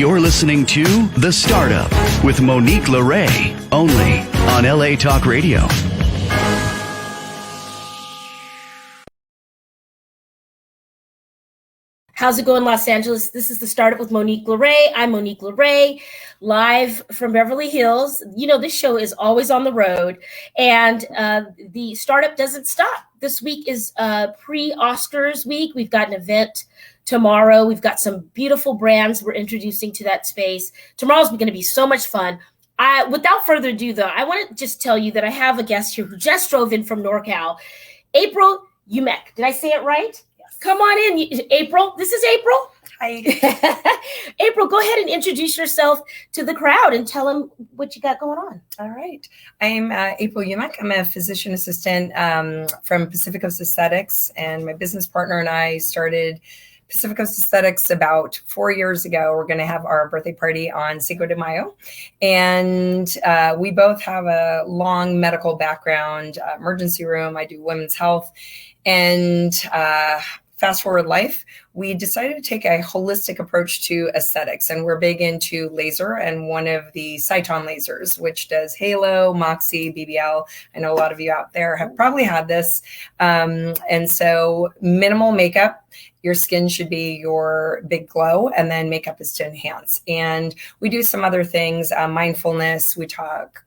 You're listening to The Startup with Monique LeRae, only on LA Talk Radio. How's it going, Los Angeles? This is The Startup with Monique LeRae. I'm Monique LeRae, live from Beverly Hills. You know, this show is always on the road, and the Startup doesn't stop. This week is pre-Oscars week. We've got an event tomorrow. We've got some beautiful brands we're introducing to that space. Tomorrow's going to be so much fun. Without further ado, though, I want to just tell you that I have a guest here who just drove in from NorCal, April Umek. Did I say it right? Come on in, April. This is April. Hi. April, go ahead and introduce yourself to the crowd and tell them what you got going on. All right. I'm April Umek. I'm a physician assistant from Pacific Coast Aesthetics, and my business partner and I started Pacific Coast Aesthetics about 4 years ago. We're going to have our birthday party on Cinco de Mayo. And we both have a long medical background, emergency room. I do women's health. And fast forward life, we decided to take a holistic approach to aesthetics, and we're big into laser and one of the Cyton lasers, which does halo, moxie, BBL. I know a lot of you out there have probably had this. And so minimal makeup. Your skin should be your big glow, and then makeup is to enhance. And we do some other things, mindfulness.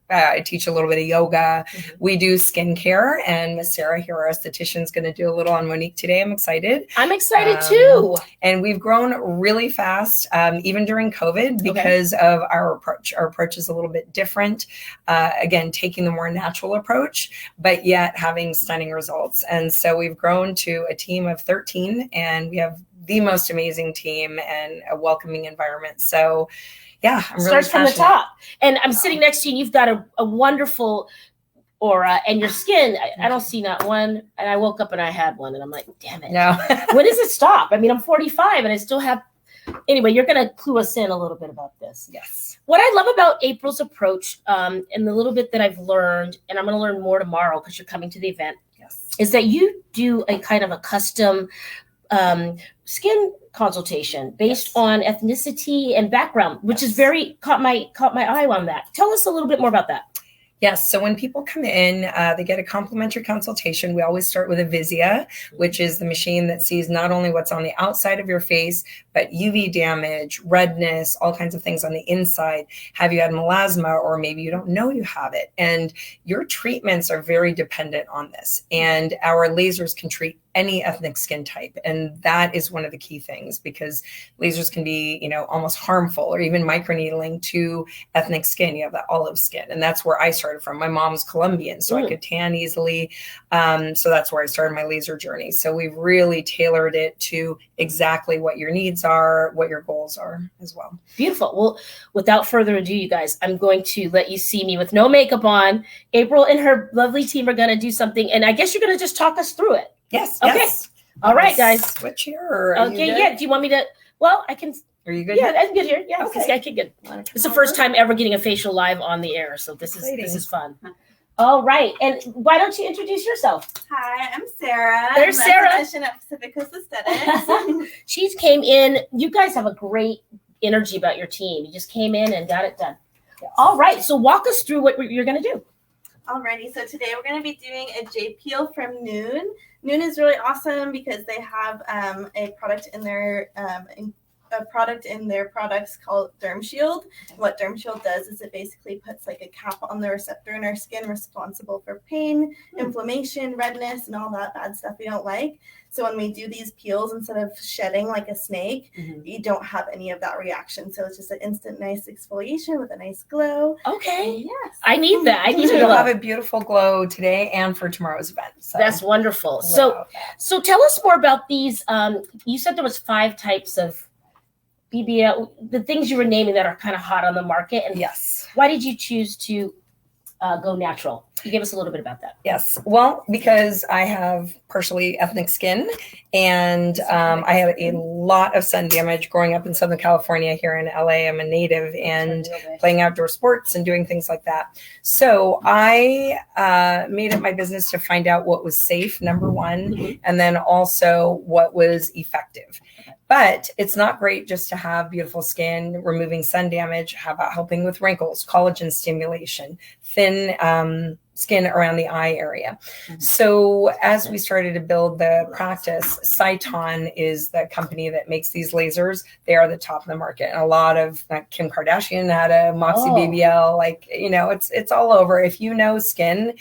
I teach a little bit of yoga. Mm-hmm. We do skincare, and Miss Sarah here, our esthetician, is going to do a little on Monique today. I'm excited. I'm excited too. And we've grown really fast, even during COVID, because of our approach. Our approach is a little bit different. Again, taking the more natural approach, but yet having stunning results. And so we've grown to a team of 13, and we have the most amazing team and a welcoming environment. So yeah, I'm really Starts from the top. And I'm sitting next to you, and you've got a wonderful aura, and your skin, I don't see not one. And I woke up and I had one, and I'm like, damn it. No. When does it stop? I mean, I'm 45 and I still have, anyway, you're going to clue us in a little bit about this. Yes. What I love about April's approach, and the little bit that I've learned, and I'm going to learn more tomorrow because you're coming to the event, is that you do a kind of a custom skin consultation based on ethnicity and background, which is caught my eye on that. Tell us a little bit more about that. Yes. So when people come in, they get a complimentary consultation. We always start with a Vizia, which is the machine that sees not only what's on the outside of your face, but UV damage, redness, all kinds of things on the inside. Have you had melasma, or maybe you don't know you have it? And your treatments are very dependent on this. And our lasers can treat any ethnic skin type. And that is one of the key things, because lasers can be, almost harmful, or even microneedling to ethnic skin. You have that olive skin. And that's where I started from. My mom's Colombian, so I could tan easily. So that's where I started my laser journey. So we've really tailored it to exactly what your needs are, what your goals are as well. Beautiful. Well, without further ado, you guys, I'm going to let you see me with no makeup on. April and her lovely team are going to do something. And I guess you're going to just talk us through it. Yes. Okay. Yes. All right, guys. Switch here. Okay. Yeah. Do you want me to? Well, I can. Are you good? Yeah, I'm good here. Yeah. Okay. I can get. It's the first time ever getting a facial live on the air, so this is fun. All right, and why don't you introduce yourself? Hi, I'm Sarah. There's I'm Sarah. a physician at Pacific Coast Aesthetics. She came in. You guys have a great energy about your team. You just came in and got it done. Yes. All right, so walk us through what you're going to do. Alrighty, so today we're going to be doing a J peel from Noon. Noon is really awesome because they have a product in their products called Derm Shield. What Derm Shield does is it basically puts like a cap on the receptor in our skin responsible for pain, inflammation, redness, and all that bad stuff we don't like. So when we do these peels, instead of shedding like a snake, you don't have any of that reaction. So it's just an instant nice exfoliation with a nice glow. Okay. Yes. I need that. I need to You'll have a beautiful glow today and for tomorrow's event. So. That's wonderful. So tell us more about these. You said there was 5 types of BBL, the things you were naming that are kind of hot on the market. And yes. Why did you choose to go natural? You give us a little bit about that. Yes. Well, because I have partially ethnic skin, and I have a lot of sun damage growing up in Southern California. Here in LA, I'm a native, and playing outdoor sports and doing things like that. So I made it my business to find out what was safe, number one, and then also what was effective. But it's not great just to have beautiful skin, removing sun damage. How about helping with wrinkles, collagen stimulation, thin skin around the eye area? So as we started to build the practice, Cyton is the company that makes these lasers. They are the top of the market. And a lot of Kim Kardashian had a Moxie BBL, like, you know, it's all over. If you know skin,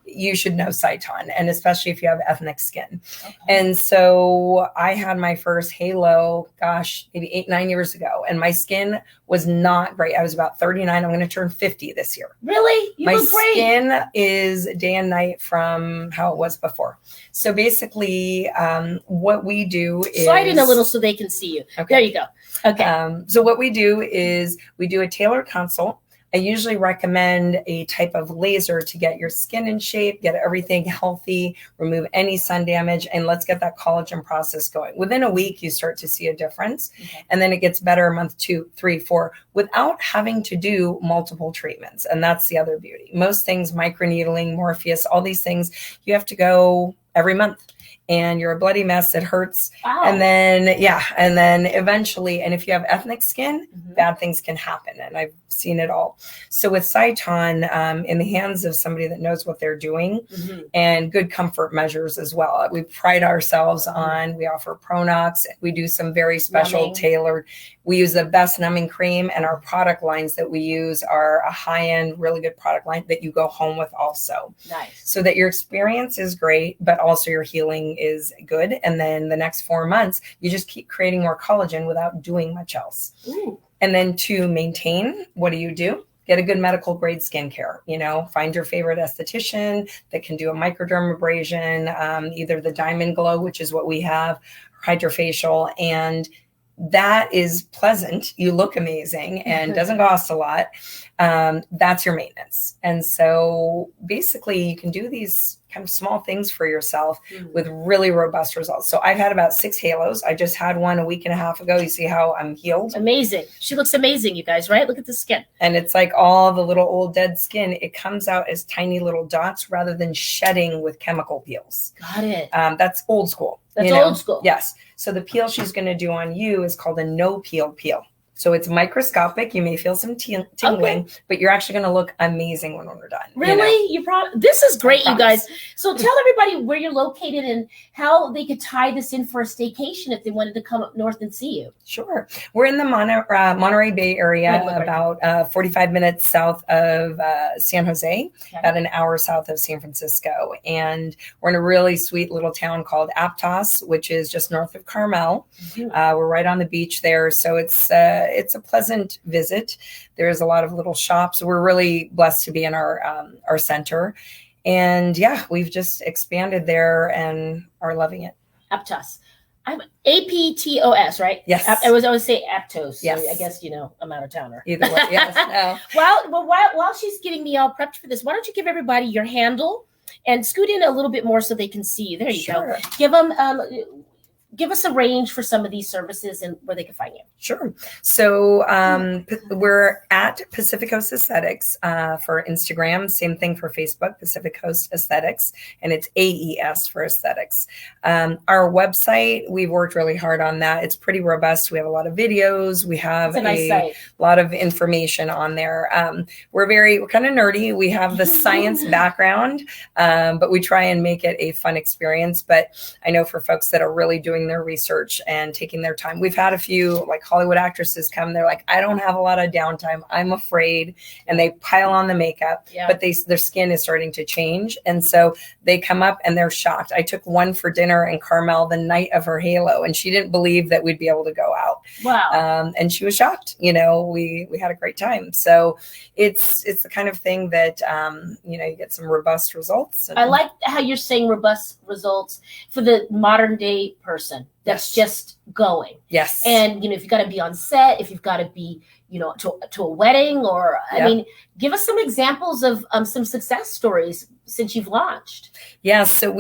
you should know Cyton, and especially if you have ethnic skin. And so I had my first halo, gosh, maybe 8-9 years ago, and my skin was not great. I was about 39. I'm going to turn 50 this year. Really? You look great. My skin is day and night from how it was before. So basically, what we do is slide in a little so they can see you. Okay. There you go. Okay. So what we do is we do a tailored consult. I usually recommend a type of laser to get your skin in shape, get everything healthy, remove any sun damage, and let's get that collagen process going. Within a week, you start to see a difference. And then it gets better month 2, 3, 4 without having to do multiple treatments. And that's the other beauty. Most things, microneedling, Morpheus, all these things, you have to go every month. And you're a bloody mess. It hurts. Wow. And then, and then eventually, and if you have ethnic skin, bad things can happen. And I've seen it all. So with Cyton, in the hands of somebody that knows what they're doing, and good comfort measures as well. We pride ourselves on, we offer Pronox. We do some very special tailored. We use the best numbing cream, and our product lines that we use are a high-end, really good product line that you go home with also. Nice. So that your experience is great, but also your healing is good. And then the next 4 months, you just keep creating more collagen without doing much else. Ooh. And then to maintain, what do? Get a good medical grade skincare, you know, find your favorite esthetician that can do a microdermabrasion, either the Diamond Glow, which is what we have, hydrofacial, and that is pleasant. You look amazing and doesn't cost a lot. That's your maintenance. And so basically you can do these kind of small things for yourself with really robust results. So I've had about 6 halos. I just had one a week and a half ago. You see how I'm healed? Amazing. She looks amazing, you guys, right? Look at the skin. And it's like all the little old dead skin. It comes out as tiny little dots rather than shedding with chemical peels. Got it. That's old school. That's old school. Yes. So the peel she's going to do on you is called a no peel. So it's microscopic. You may feel some tingling, but you're actually going to look amazing when we're done. Really? This is great, you guys. So tell everybody where you're located and how they could tie this in for a staycation if they wanted to come up north and see you. Sure. We're in the Monterey Bay area, about 45 minutes south of San Jose, about an hour south of San Francisco. And we're in a really sweet little town called Aptos, which is just north of Carmel. We're right on the beach there. So it's a pleasant visit. There's a lot of little shops. We're really blessed to be in our center. And we've just expanded there and are loving it. Aptos. I'm APTOS, right? Yes. I always say Aptos. So yes. I guess, I'm out of towner. Either way, yes. No. While she's getting me all prepped for this, why don't you give everybody your handle and scoot in a little bit more so they can see you. There you go. Give us a range for some of these services and where they can find you. Sure. So we're at Pacific Coast Aesthetics for Instagram. Same thing for Facebook, Pacific Coast Aesthetics, and it's AES for aesthetics. Our website, we've worked really hard on that. It's pretty robust. We have a lot of videos. We have a lot of information on there. We're kind of nerdy. We have the science background, but we try and make it a fun experience. But I know for folks that are really doing their research and taking their time, we've had a few like Hollywood actresses come. They're like, I don't have a lot of downtime. I'm afraid. And they pile on the makeup, but their skin is starting to change. And so they come up and they're shocked. I took one for dinner in Carmel the night of her halo, and she didn't believe that we'd be able to go out. Wow. And she was shocked. We had a great time. So it's the kind of thing that, you get some robust results. I like how you're saying robust results for the modern day person that's just going. Yes. And, if you've got to be on set, if you've got to be, to a wedding or, I mean, give us some examples of some success stories since you've launched. Yeah. So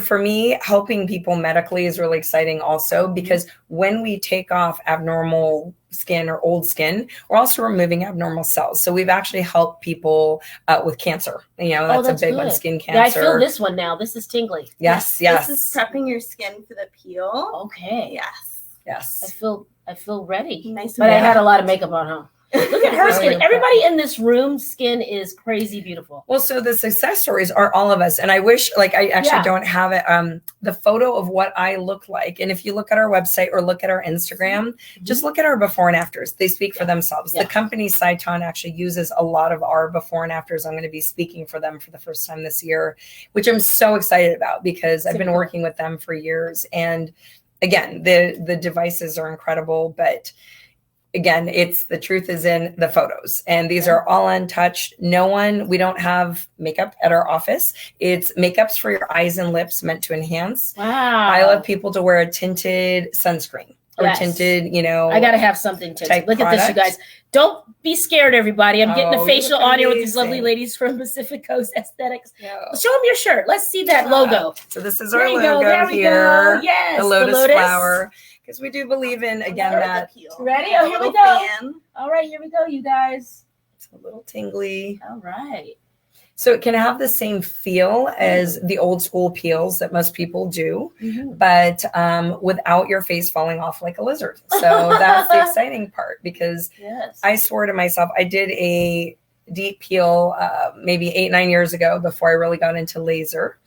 for me, helping people medically is really exciting also, because when we take off abnormal skin or old skin, we're also removing abnormal cells. So we've actually helped people with cancer. That's a big one, skin cancer. Yeah, I feel this one now. This is tingly. Yes. This is prepping your skin for the peel. Okay. Yes. Yes. I feel ready. Nice. But I Yeah. had a lot of makeup on, huh? Look at her skin. Everybody in this room's skin is crazy beautiful. Well, so the success stories are all of us. And I wish, like, I actually Yeah. don't have it, the photo of what I look like. And if you look at our website or look at our Instagram, just look at our before and afters. They speak for themselves. Yeah. The company Sciton actually uses a lot of our before and afters. I'm going to be speaking for them for the first time this year, which I'm so excited about because I've been cool. working with them for years. And again, the devices are incredible, but again, it's the truth is in the photos, and these are all untouched. We don't have makeup at our office. It's makeups for your eyes and lips meant to enhance. Wow. I love people to wear a tinted sunscreen or Yes. tinted, I gotta have something to type look at this, you product. guys. Don't be scared, everybody. I'm getting Oh, a you facial look on here with these lovely amazing. ladies from Pacific Coast Aesthetics. Yeah. Show them your shirt. Let's see that logo. So this is There our you go. logo There we here. go. Yes, The lotus flower. Because we do believe in, again, that Ready? Oh, here we go. All right, here we go, you guys. it's a little tingly. All right. So it can have the same feel as the old school peels that most people do, but without your face falling off like a lizard. So that's the exciting part, because Yes. I swore to myself, I did a deep peel maybe 8-9 years ago before I really got into laser.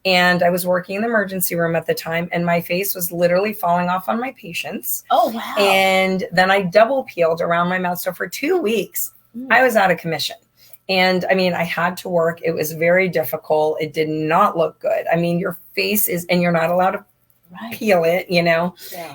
And I was working in the emergency room at the time, and my face was literally falling off on my patients. Oh, wow. And then I double peeled around my mouth. So for 2 weeks, I was out of commission. And I mean, I had to work. It was very difficult. It did not look good. I mean, your face is, and you're not allowed to peel it, Yeah.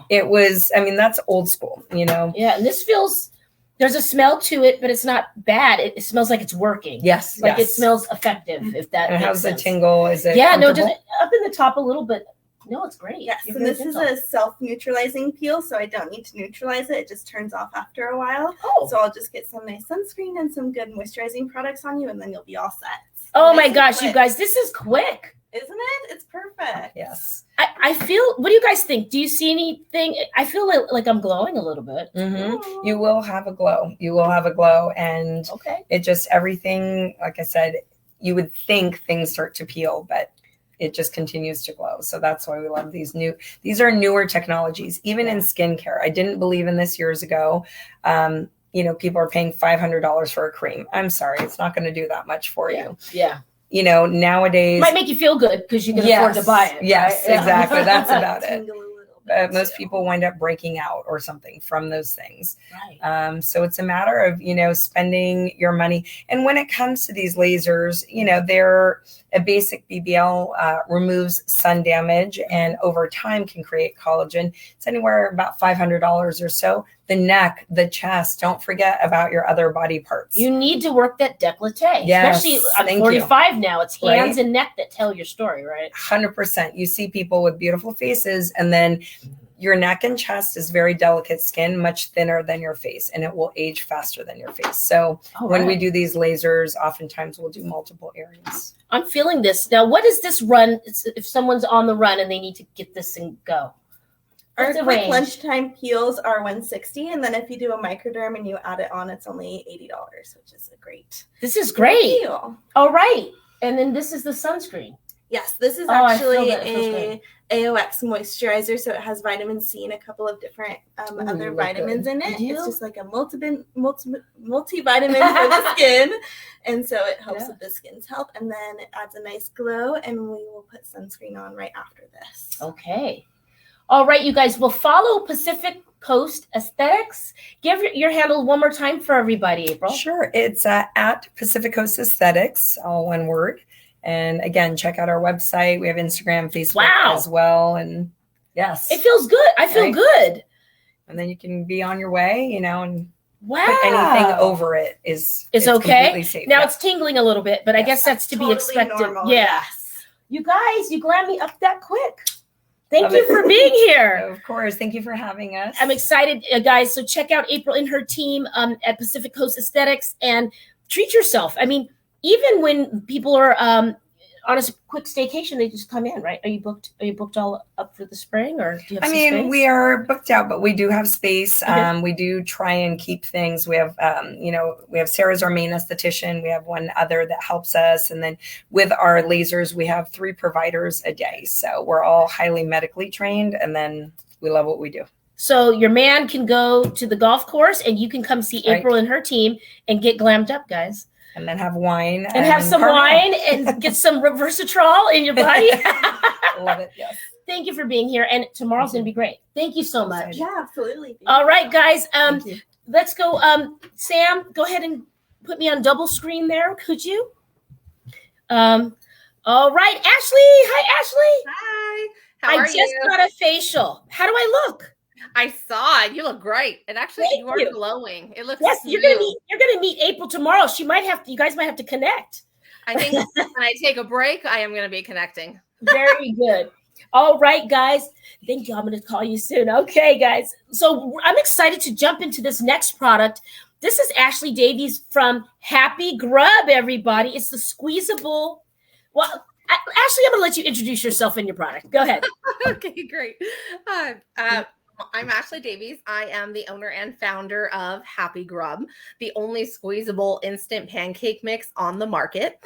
It was, I mean, that's old school, Yeah, and this feels, there's a smell to it, but it's not bad. It smells like it's working. Yes. Like yes. it smells effective, if that And makes how's the sense. tingle? Is it Yeah, no, comfortable? just up in the top a little bit. No, it's great. Yes, You're and very this is gentle. a self-neutralizing peel, so I don't need to neutralize it. It just turns off after a while. Oh. So I'll just get some nice sunscreen and some good moisturizing products on you, and then you'll be all set. Oh Nice my and gosh, you quick. guys, this is quick. Isn't it? It's perfect. Yes. I feel, what do you guys think? Do you see anything? I feel like I'm glowing a little bit. Mm-hmm. You will have a glow. You will have a glow. And Okay. it just, everything, like I said, you would think things start to peel, but it just continues to glow. So that's why we love these are newer technologies, even in skincare. I didn't believe in this years ago. People are paying $500 for a cream. I'm sorry. It's not going to do that much for you. Yeah. Nowadays. Might make you feel good because you can afford to buy it. Yes, right? Yeah. exactly. That's about it. Tingle a little bit, Most too. people wind up breaking out or something from those things. Right. So it's a matter of, spending your money. And when it comes to these lasers, they're a basic BBL removes sun damage and over time can create collagen. It's anywhere about $500 or so. The neck, the chest, don't forget about your other body parts. You need to work that décolleté. Yes, Especially, I'm thank 45 now. It's hands Right? and neck that tell your story, right? 100%. You see people with beautiful faces, and then your neck and chest is very delicate skin, much thinner than your face, and it will age faster than your face. So when we do these lasers, oftentimes we'll do multiple areas. I'm feeling this. Now, what is this run if someone's on the run and they need to get this and go? Our What's the quick range? lunchtime peels are $160, and then if you do a microderm and you add it on, it's only $80, which is a great This is great. deal. All right. And then this is the sunscreen. Yes, this is Oh, I feel actually that. It feels a AOX moisturizer, so it has vitamin C and a couple of different other look vitamins good. in it. You It's do? just like a multivitamin for the skin, and so it helps with the skin's health. And then it adds a nice glow, and we will put sunscreen on right after this. Okay. All right, you guys. Well, follow Pacific Coast Aesthetics. Give your handle one more time for everybody, April. Sure. It's at Pacific Coast Aesthetics, all one word. And again, check out our website. We have Instagram, Facebook as well. And yes. It feels good. I feel Right? good. And then you can be on your way, and Wow. put anything over it is It's completely okay. safe. Now Yeah. it's tingling a little bit, but I Yes. guess that's to Totally be expected. normal, Yeah. yes. You guys, you glammed me up that quick. Thank Love you it. for being here. Of course. Thank you for having us. I'm excited, guys. So check out April and her team at Pacific Coast Aesthetics and treat yourself. I mean, even when people are on a quick staycation, they just come in, right? Are you booked all up for the spring, or do you have I some mean, space? we are booked out, but we do have space. Okay. We do try and keep things. We have, we have Sarah's our main esthetician. We have one other that helps us. And then with our lasers, we have 3 providers a day. So we're all highly medically trained. And then we love what we do. So your man can go to the golf course and you can come see April and her team and get glammed up, guys. And then have wine. And have some wine and get some resveratrol in your body. Love it, yes. Thank you for being here. And tomorrow's going to be great. Thank you so much. Yeah, absolutely. All right, guys. Let's go. Sam, go ahead and put me on double screen there. Could you? All right, Ashley. Hi, Ashley. Hi. How are you? I just got a facial. How do I look? I saw it. You look great. And actually, Thank you are you. glowing. It looks Yes, smooth. you're gonna meet April tomorrow. You guys might have to connect. I think when I take a break, I am going to be connecting. Very good. All right, guys. Thank you. I'm going to call you soon. Okay, guys. So I'm excited to jump into this next product. This is Ashley Davies from Happy Grub, everybody. It's the squeezable. Well, Ashley, I'm going to let you introduce yourself and your product. Go ahead. Okay, great. I'm Ashley Davies. I am the owner and founder of Happy Grub, the only squeezable instant pancake mix on the market.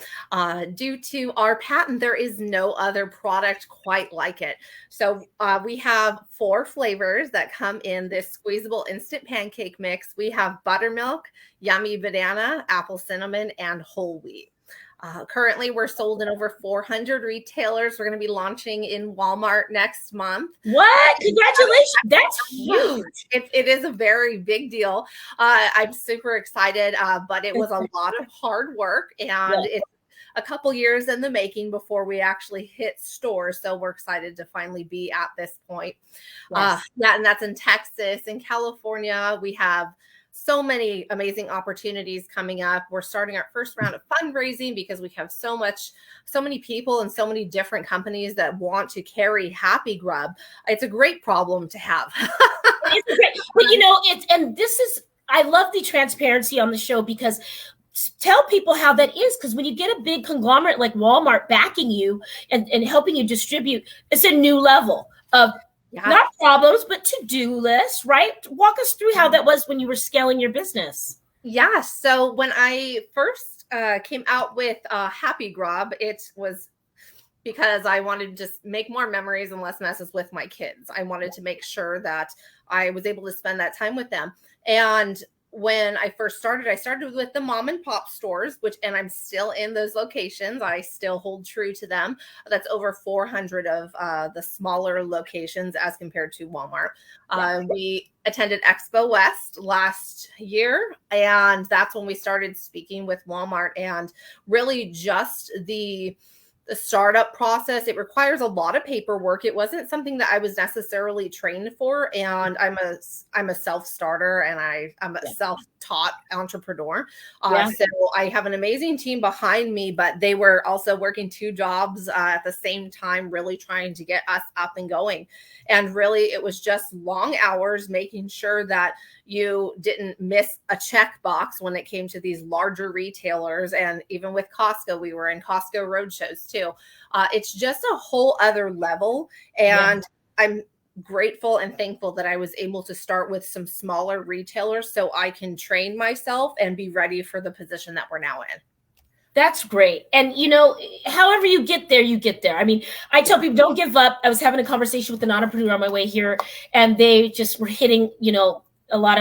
Due to our patent, there is no other product quite like it. So we have 4 flavors that come in this squeezable instant pancake mix. We have buttermilk, yummy banana, apple cinnamon, and whole wheat. Currently, we're sold in over 400 retailers. We're going to be launching in Walmart next month. What? Congratulations. That's huge. It is a very big deal. I'm super excited, but it was a lot of hard work, and it's a couple years in the making before we actually hit stores. So we're excited to finally be at this point. Yes. And that's in Texas. In California, we have so many amazing opportunities coming up. We're starting our first round of fundraising because we have so many people and so many different companies that want to carry Happy Grub. It's a great problem to have. It's great. But I love the transparency on the show because tell people how that is, because when you get a big conglomerate like Walmart backing you and helping you distribute, it's a new level of not problems, but to-do lists, right? Walk us through how that was when you were scaling your business. Yeah. So when I first came out with Happy Grub, it was because I wanted to just make more memories and less messes with my kids. I wanted to make sure that I was able to spend that time with them. And when I first started, I started with the mom and pop stores, and I'm still in those locations. I still hold true to them. That's over 400 of the smaller locations as compared to Walmart. We attended Expo West last year, and that's when we started speaking with Walmart, and really just the startup process. It requires a lot of paperwork. It wasn't something that I was necessarily trained for. And I'm a self-starter, and I'm a self-taught entrepreneur. So I have an amazing team behind me, but they were also working 2 jobs at the same time, really trying to get us up and going. And really, it was just long hours, making sure that you didn't miss a checkbox when it came to these larger retailers. And even with Costco, we were in Costco roadshows too. It's just a whole other level. And I'm grateful and thankful that I was able to start with some smaller retailers so I can train myself and be ready for the position that we're now in. That's great. And, however you get there, you get there. I mean, I tell people, don't give up. I was having a conversation with an entrepreneur on my way here, and they just were hitting, a lot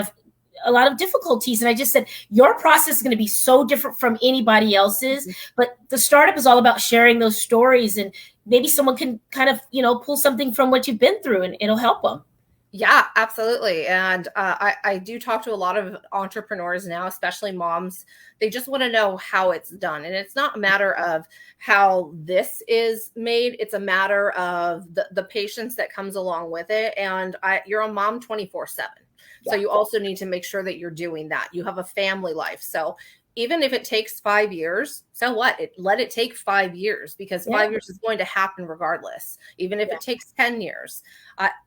of difficulties. And I just said, your process is going to be so different from anybody else's. But the startup is all about sharing those stories, and maybe someone can kind of, pull something from what you've been through, and it'll help them. Yeah, absolutely. And I do talk to a lot of entrepreneurs now, especially moms. They just want to know how it's done. And it's not a matter of how this is made. It's a matter of the patience that comes along with it. And you're a mom 24/7. So you also need to make sure that you're doing that. You have a family life. So even if it takes 5 years, so what? Let it take 5 years, because 5 years is going to happen regardless. Even if it takes 10 years,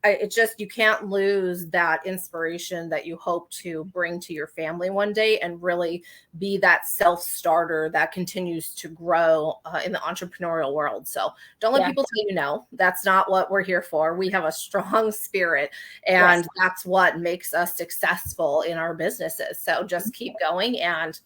it's just, you can't lose that inspiration that you hope to bring to your family one day, and really be that self-starter that continues to grow in the entrepreneurial world. So don't let people tell you no. That's not what we're here for. We have a strong spirit, and that's what makes us successful in our businesses. So just keep going, and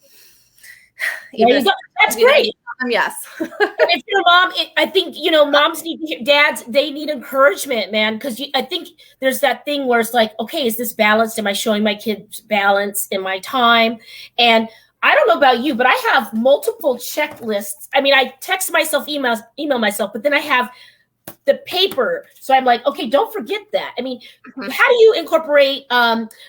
There you go. That's great. Yes. If you're a mom, I think, moms need to hear, dads, they need encouragement, man. Because I think there's that thing where it's like, okay, is this balanced? Am I showing my kids balance in my time? And I don't know about you, but I have multiple checklists. I mean, I text myself, email myself, but then I have the paper. So I'm like, okay, don't forget that. I mean, how do you incorporate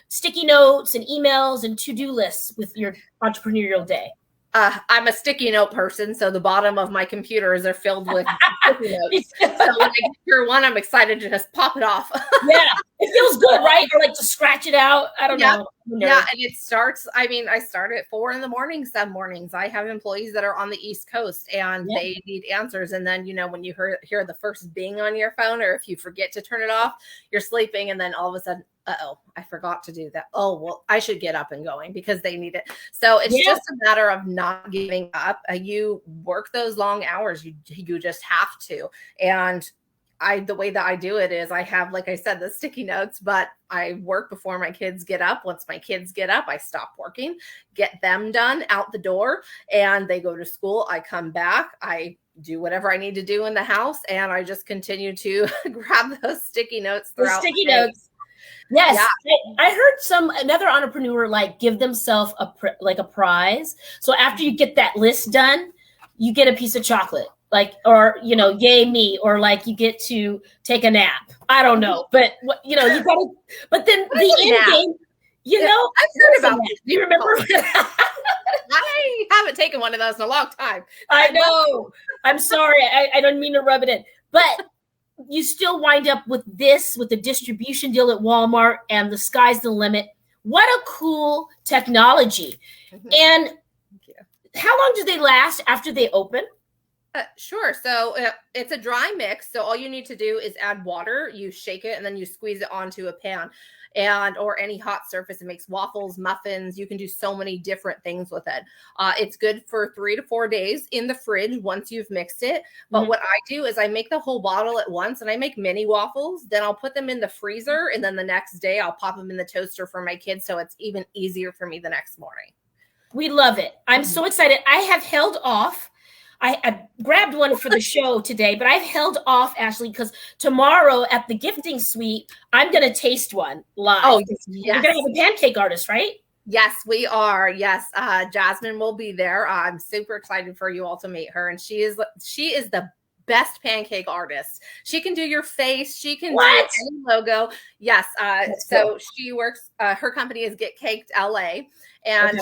sticky notes and emails and to-do lists with your entrepreneurial day? I'm a sticky note person, so the bottom of my computers are filled with sticky notes. So when I get your one, I'm excited to just pop it off. Yeah, it feels good, right? Or like to scratch it out. I don't know. Yeah, and it starts. I mean, I start at 4 a.m. some mornings. I have employees that are on the East Coast, and they need answers. And then, when you hear the first bing on your phone, or if you forget to turn it off, you're sleeping, and then all of a sudden, I forgot to do that. Oh, well, I should get up and going because they need it. So it's just a matter of not giving up. You work those long hours. You just have to. And the way that I do it is I have, like I said, the sticky notes, but I work before my kids get up. Once my kids get up, I stop working, get them done out the door, and they go to school. I come back. I do whatever I need to do in the house, and I just continue to grab those sticky notes throughout the day. Notes. Yes, yeah. I heard another entrepreneur like give themselves a prize. So after you get that list done, you get a piece of chocolate, like, or yay me, or like you get to take a nap. I don't know, but you gotta. But then the end game, I've heard about it. Do you remember? I haven't taken one of those in a long time. I know. I'm sorry. I don't mean to rub it in, but you still wind up with the distribution deal at Walmart, and the sky's the limit. What a cool technology. And how long do they last after they open? Sure. So it's a dry mix. So all you need to do is add water, you shake it, and then you squeeze it onto a pan or any hot surface. It makes waffles, muffins. You can do so many different things with it. It's good for 3 to 4 days in the fridge once you've mixed it. But what I do is I make the whole bottle at once, and I make mini waffles. Then I'll put them in the freezer, and then the next day I'll pop them in the toaster for my kids. So it's even easier for me the next morning. We love it. I'm so excited. I have held off. I grabbed one for the show today, but I've held off, Ashley, because tomorrow at the gifting suite, I'm going to taste one live. Oh, yes. You're going to have a pancake artist, right? Yes, we are. Yes. Jasmine will be there. I'm super excited for you all to meet her. And she is the best pancake artist. She can do your face. She can do any logo. Yes. So she works, her company is Get Caked LA. And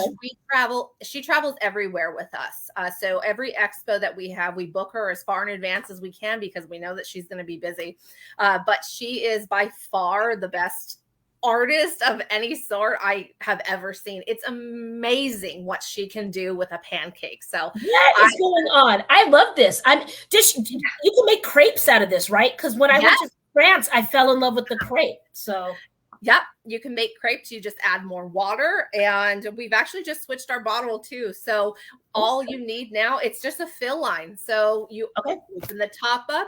she travels everywhere with us. So every expo that we have, we book her as far in advance as we can because we know that she's going to be busy. But she is by far the best artist of any sort I have ever seen. It's amazing what she can do with a pancake. So what is going on? I love this. You can make crepes out of this, right? Because when I went to France, I fell in love with the crepe. So yep, you can make crepes. You just add more water, and we've actually just switched our bottle too. So all you need now, it's just a fill line. So you open the top up,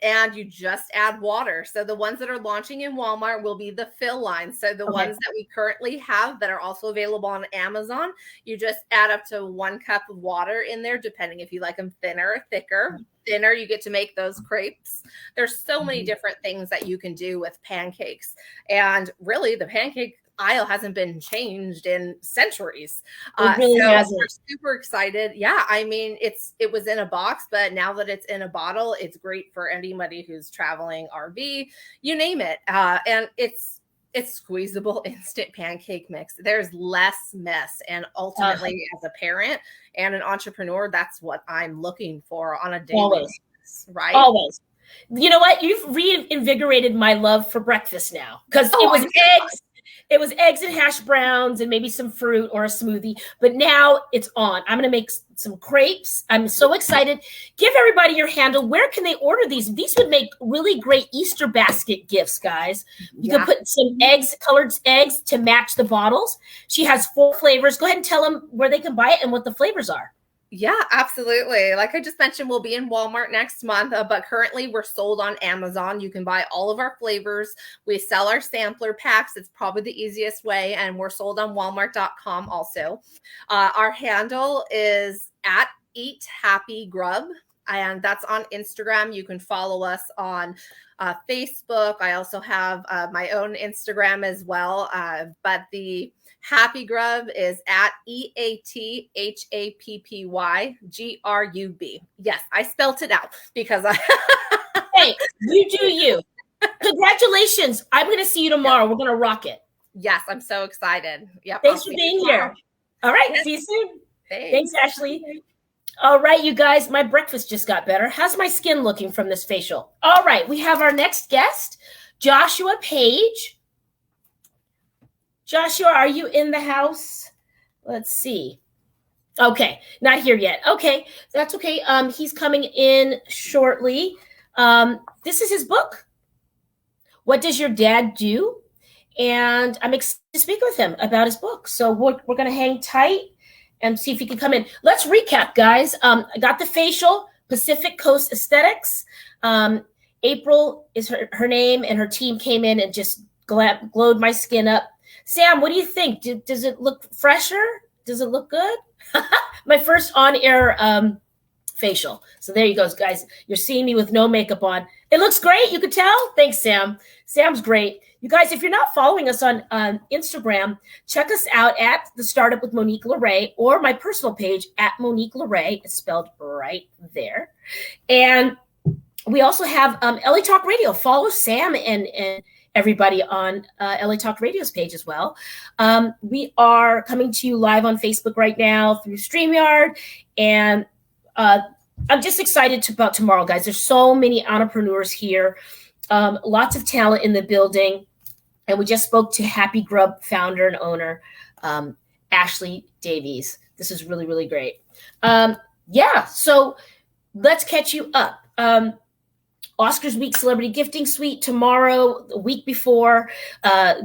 and you just add water. So the ones that are launching in Walmart will be the fill line. So the ones that we currently have that are also available on Amazon, you just add up to 1 cup of water in there, depending if you like them thinner or thicker. Thinner, you get to make those crepes. There's so many different things that you can do with pancakes. And really, the pancake aisle hasn't been changed in centuries. It really hasn't. We're super excited. Yeah, I mean, it was in a box, but now that it's in a bottle, it's great for anybody who's traveling, RV, you name it. And it's squeezable instant pancake mix. There's less mess. And ultimately, as a parent and an entrepreneur, that's what I'm looking for on a daily basis, right? Always. You know what? You've reinvigorated my love for breakfast now, because it was eggs. It was eggs and hash browns and maybe some fruit or a smoothie. But now it's on. I'm going to make some crepes. I'm so excited. Give everybody your handle. Where can they order these? These would make really great Easter basket gifts, guys. You can put some colored eggs to match the bottles. She has 4 flavors. Go ahead and tell them where they can buy it and what the flavors are. Yeah, absolutely. Like I just mentioned, we'll be in Walmart next month, but currently we're sold on Amazon. You can buy all of our flavors. We sell our sampler packs. It's probably the easiest way, and we're sold on Walmart.com also. Our handle is at Eat Happy Grub, and that's on Instagram. You can follow us on Facebook. I also have my own Instagram as well, but the Happy Grub is at EATHAPPYGRUB. Yes, I spelt it out because I. Hey, you do you. Congratulations. I'm going to see you tomorrow. We're going to rock it. Yes, I'm so excited. Yep. Thanks for being here. All right. Yes. See you soon. Thanks, Ashley. All right, you guys, my breakfast just got better. How's my skin looking from this facial? All right, we have our next guest, Joshua Page. Joshua, are you in the house? Let's see. Okay, not here yet. Okay, that's okay. He's coming in shortly. This is his book. What Does Your Dad Do? And I'm excited to speak with him about his book. So we're going to hang tight and see if he can come in. Let's recap, guys. I got the facial, Pacific Coast Aesthetics. April is her name, and her team came in and just glowed my skin up. Sam, what do you think? Does it look fresher? Does it look good? My first on-air facial. So there you go, guys. You're seeing me with no makeup on. It looks great. You could tell. Thanks, Sam. Sam's great. You guys, if you're not following us on Instagram, check us out at The Startup with Monique LeRae, or my personal page at Monique LeRae. It's spelled right there. And we also have LA Talk Radio. Follow Sam and everybody on LA Talk Radio's page as well. We are coming to you live on Facebook right now through StreamYard. And I'm just excited about tomorrow, guys. There's so many entrepreneurs here, lots of talent in the building. And we just spoke to Happy Grub founder and owner, Ashley Davies. This is really, really great. So let's catch you up. Oscars Week Celebrity Gifting Suite tomorrow, a week before. A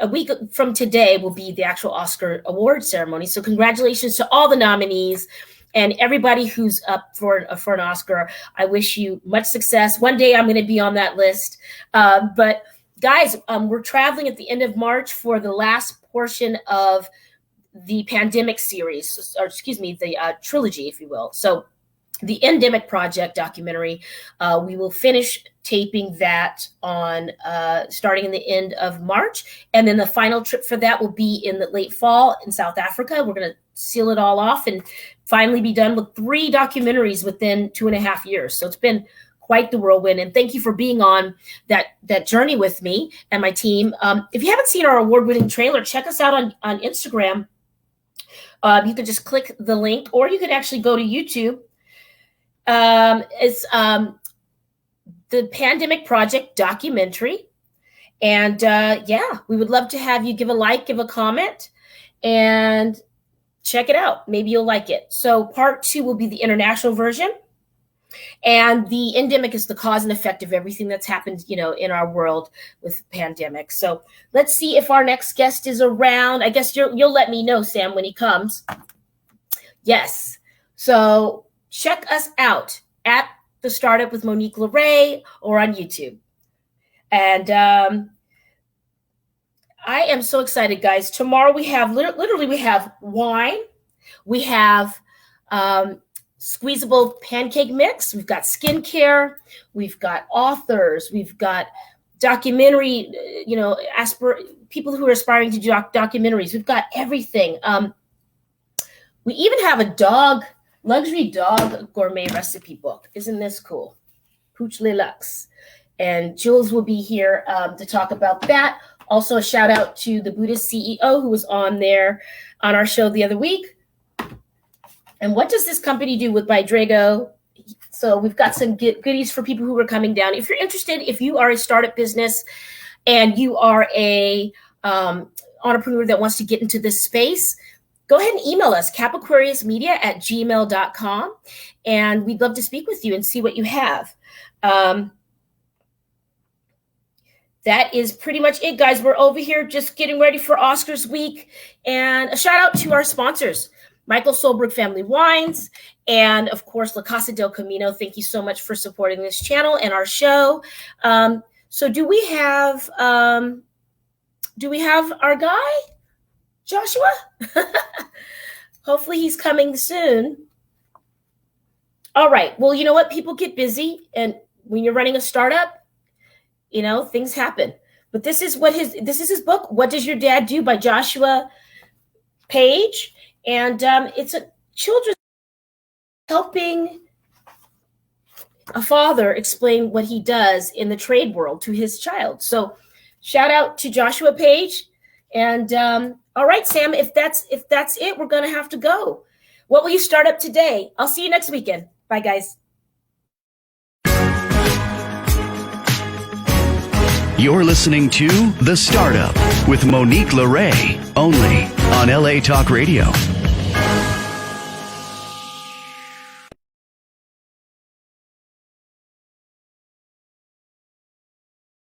week from today will be the actual Oscar award ceremony. So congratulations to all the nominees and everybody who's up for an Oscar. I wish you much success. One day I'm going to be on that list. But guys, we're traveling at the end of March for the last portion of the pandemic series, or excuse me, the trilogy, if you will. So the Endemic Project documentary, we will finish taping that on starting in the end of March. And then the final trip for that will be in the late fall in South Africa. We're going to seal it all off and finally be done with 3 documentaries within 2.5 years. So it's been quite the whirlwind. And thank you for being on that journey with me and my team. If you haven't seen our award-winning trailer, check us out on Instagram. You can just click the link, or you can actually go to YouTube. It's the Pandemic Project documentary. And we would love to have you give a like, give a comment, and check it out. Maybe you'll like it. So part 2 will be the international version. And the endemic is the cause and effect of everything that's happened, in our world with the pandemic. So let's see if our next guest is around. I guess you'll let me know, Sam, when he comes. Yes. So check us out at The Startup with Monique LeRae or on YouTube. And I am so excited, guys. Tomorrow we have literally we have wine. We have squeezable pancake mix. We've got skincare. We've got authors. We've got documentary, people who are aspiring to do documentaries. We've got everything. We even have a luxury dog gourmet recipe book. Isn't this cool? Pooch Le Luxe. And Jules will be here to talk about that. Also, a shout out to the Buddhist CEO who was on our show the other week. And what does this company do with Bydrago? So we've got some goodies for people who are coming down. If you're interested, if you are a startup business and you are a entrepreneur that wants to get into this space, go ahead and email us, capaquariusmedia@gmail.com. And we'd love to speak with you and see what you have. That is pretty much it, guys. We're over here just getting ready for Oscars week. And a shout out to our sponsors. Michael Solberg Family Wines, and of course, La Casa del Camino. Thank you so much for supporting this channel and our show. So do we have our guy, Joshua? Hopefully he's coming soon. All right. Well, you know what? People get busy, and when you're running a startup, things happen. But this is his book, What Does Your Dad Do by Joshua Page. And it's a children's helping a father explain what he does in the trade world to his child. So shout out to Joshua Page. And all right, Sam, if that's it, we're going to have to go. What will you start up today? I'll see you next weekend. Bye, guys. You're listening to The Startup with Monique LeRae, only on LA Talk Radio.